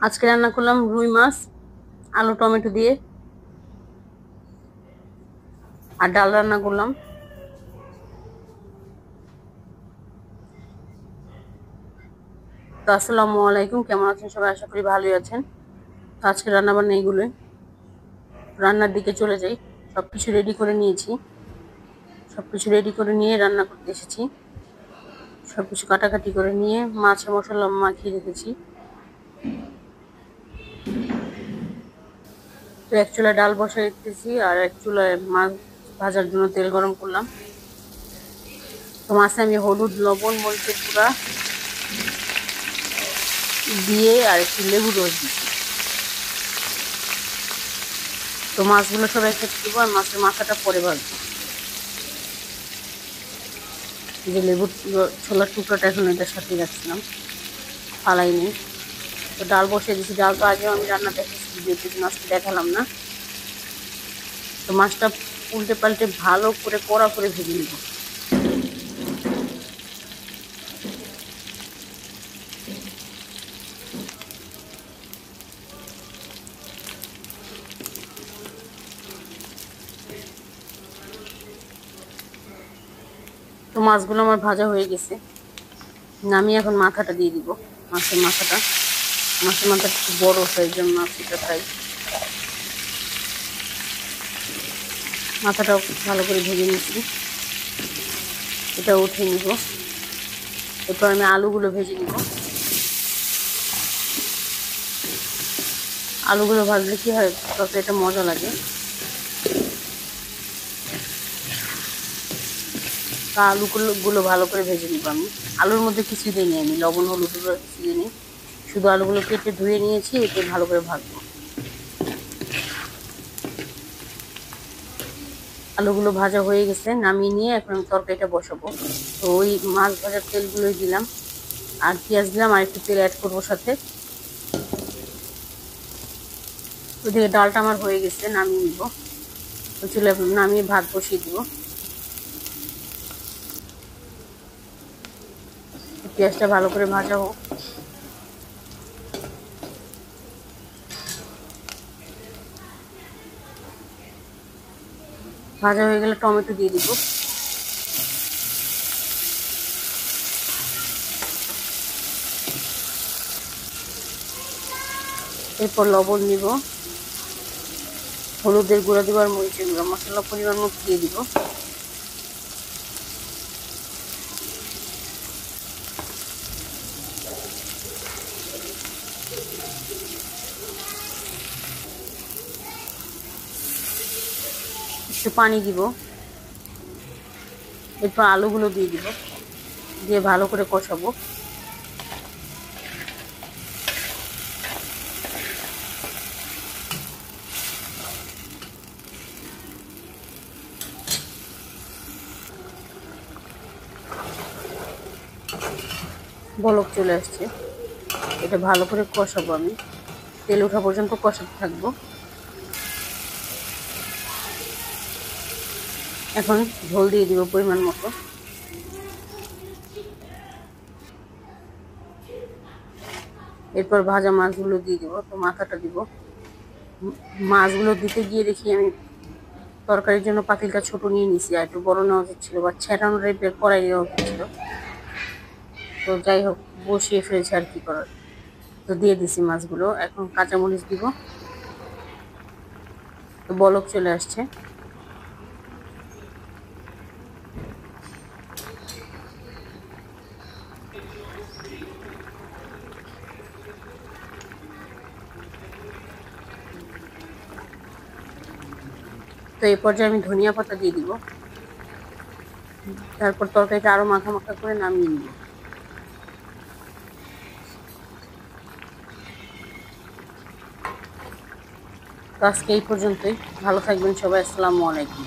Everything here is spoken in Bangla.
আজকে রান্না করলাম রুই মাছ আলু টমেটো দিয়ে, আর ডাল রান্না করলাম। তো আসসালামু আলাইকুম, কেমন আছেন সবাই? আশা করি ভালোই আছেন। তো আজকে রান্না বান্না এগুলোই, রান্নার দিকে চলে যাই। সবকিছু রেডি করে নিয়েছি, সবকিছু রেডি করে নিয়ে রান্না করতে এসেছি। সবকিছু কাটাকাটি করে নিয়ে মাছে মশলা মাখিয়ে রেখেছি। তো এক চুলায় ডাল বসাই রেখেছি আর এক চুলায় মাছ ভাজার জন্য তেল গরম করলাম। তো মাছে আমি হলুদ, লবণ, মরিচের গুঁড়া দিয়ে আর একটু লেবু রস দিচ্ছি। তো মাছগুলো সব একসাথে দেবো আর মাছের মাথাটা পরে ভাজবো। যে লেবুর ছোলার টুকরাটা এখন এটার সাথে রাখছিলাম, ফালাইনি। তো ডাল বসিয়ে দিচ্ছি। ডাল তো আগেও আমি রান্না দেখেছি, ভিডিওতে, মাছটা দেখালাম না। তো মাছটা উল্টে পাল্টে ভালো করে কড়া করে ভেজে নিব। তো মাছগুলো আমার ভাজা হয়ে গেছে, নামিয়ে এখন মাথাটা দিয়ে দিব। মাছের মাথাটা একটু বড় সাইজের মাছ, এটা তাই মাথাটাও ভালো করে ভেজে নিচ্ছি। এটা উঠে নিব। এরপর আমি আলুগুলো ভেজে নিব। আলুগুলো ভাজলে কি হয়, তরকারিটা মজা লাগে। তা আলুগুলো ভালো করে ভেজে নিব আমি। আলুর মধ্যে কিছু দিইনি, আমি লবণ হলুদ কিছু দিইনি, শুধু আলুগুলো কেটে ধুয়ে নিয়েছি, এতে ভালো করে ভাজবো। আলুগুলো ভাজা হয়ে গেছে, নামিয়ে নিয়ে এখন আমি তরকারিটা বসাবো। তো ওই মাছ ভাজার তেলগুলোই দিলাম, আর পেঁয়াজ দিলাম, আর একটু তেল অ্যাড করবো সাথে। ওইদিকে ডালটা আমার হয়ে গেছে, নামিয়ে নিব। ওই চুলে নামিয়ে ভাত বসিয়ে দিব। পেঁয়াজটা ভালো করে ভাজা হোক। ভাজা হয়ে গেলে টমেটো দিয়ে দিব। এরপর লবণ দিব, হলুদের গুঁড়া দিব, আর মরিচের গুঁড়া, মশলা পরিমাণ মতো দিয়ে দিব। একটু পানি দিব। এরপর আলুগুলো দিয়ে দিব, দিয়ে ভালো করে কষাবো। বলক চলে আসছে, এটা ভালো করে কষাবো আমি। তেল ওঠা পর্যন্ত কষাতে থাকবো। এখন ঝোল দিয়ে দিব পরিমাণ মতো। এরপর ভাজা মাছগুলো দিয়ে দিব। তো মাথাটা দিব। মাছগুলো দিতে গিয়ে দেখি আমি তরকারির জন্য পাতিলটা ছোট নিয়ে নিছি, আর একটু বড় নেওয়া উচিত ছিল, বা ছেটানো টাইপের কড়াই নেওয়া উচিত ছিল। তো যাই হোক, বসিয়ে ফেলেছি, আর কি করার। তো দিয়ে দিছি মাছগুলো। এখন কাঁচামরিচ দিব। তো বলক চলে আসছে। তো এই পর্যায়ে আমি ধনিয়া পাতা দিয়ে দিব। তারপর তরকারিটা আরো মাখা মাখা করে নামিয়ে নিব। তো আজকে এই পর্যন্তই। ভালো থাকবেন সবাই। আসসালামু আলাইকুম।